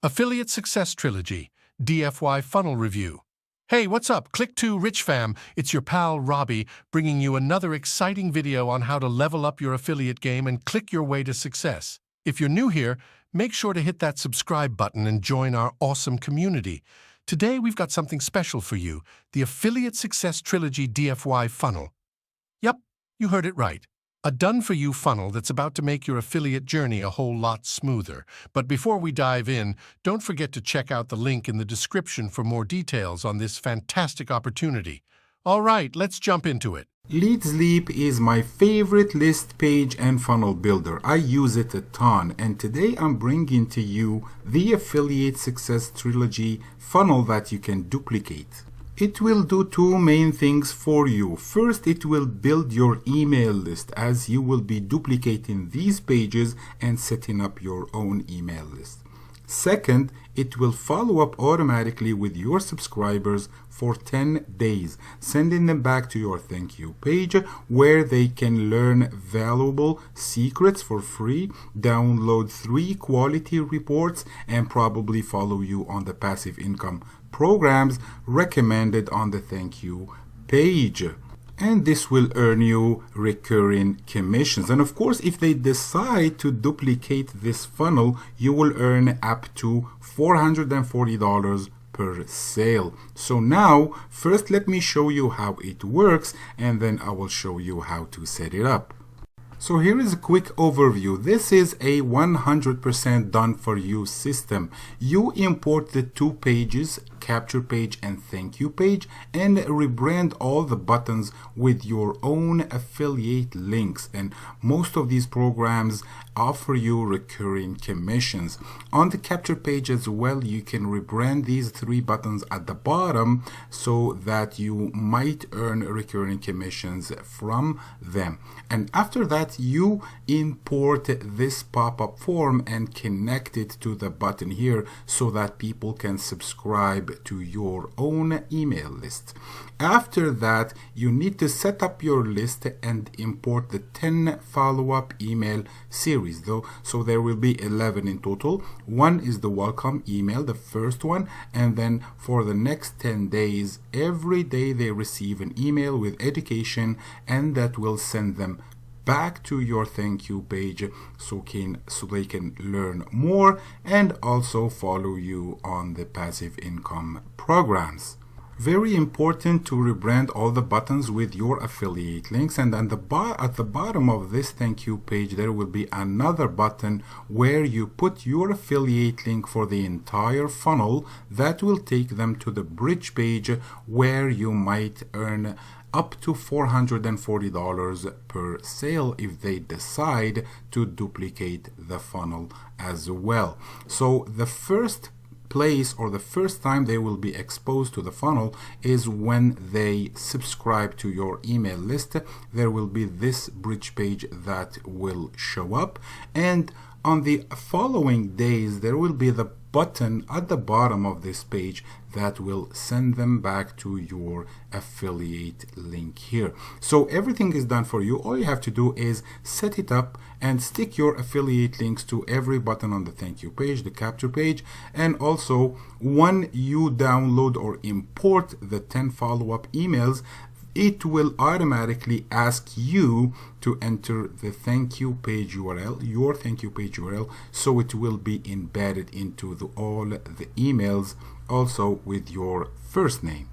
Affiliate Success Trilogy DFY Funnel Review. Hey, what's up? Click to Rich Fam. It's your pal Robbie bringing you another exciting video on how to level up your affiliate game and click your way to success. If you're new here, make sure to hit that subscribe button and join our awesome community. Today we've got something special for you, the Affiliate Success Trilogy DFY Funnel. Yep, you heard it right. A done-for-you funnel that's about to make your affiliate journey a whole lot smoother. But before we dive in, don't forget to check out the link in the description for more details on this fantastic opportunity. All right, let's jump into it. Leadsleap is my favorite list page and funnel builder. I use it a ton, and today I'm bringing to you the Affiliate Success Trilogy funnel that you can duplicate. It will do two main things for you. First, it will build your email list as you will be duplicating these pages and setting up your own email list. Second, it will follow up automatically with your subscribers for 10 days, sending them back to your thank you page where they can learn valuable secrets for free, download 3 quality reports, and probably follow you on the passive income programs recommended on the thank you page. And this will earn you recurring commissions. And of course, if they decide to duplicate this funnel, you will earn up to $440 per sale. So now, first let me show you how it works, and then I will show you how to set it up. So here is a quick overview. This is a 100% done for you system. You import the 2 pages, capture page and thank you page, and rebrand all the buttons with your own affiliate links. And most of these programs offer you recurring commissions. On the capture page as well, you can rebrand these 3 buttons at the bottom so that you might earn recurring commissions from them. And after that, you import this pop-up form and connect it to the button here so that people can subscribe to your own email list. After that, you need to set up your list and import the 10 follow-up email series though. So there will be 11 in total. 1 is the welcome email, the first one, and then for the next 10 days, every day they receive an email with education, and that will send them back to your thank you page so they can learn more and also follow you on the passive income programs. Very important to rebrand all the buttons with your affiliate links, and at the bottom of this thank you page there will be another button where you put your affiliate link for the entire funnel. That will take them to the bridge page where you might earn up to $440 per sale if they decide to duplicate the funnel as well. So the first place or the first time they will be exposed to the funnel is when they subscribe to your email list. There will be this bridge page that will show up, and on the following days there will be the button at the bottom of this page that will send them back to your affiliate link here. So everything is done for you. All you have to do is set it up and stick your affiliate links to every button on the thank you page, the capture page, and also when you download or import the 10 follow-up emails, it will automatically ask you to enter the thank you page URL, your thank you page URL, so it will be embedded into all the emails, also with your first name.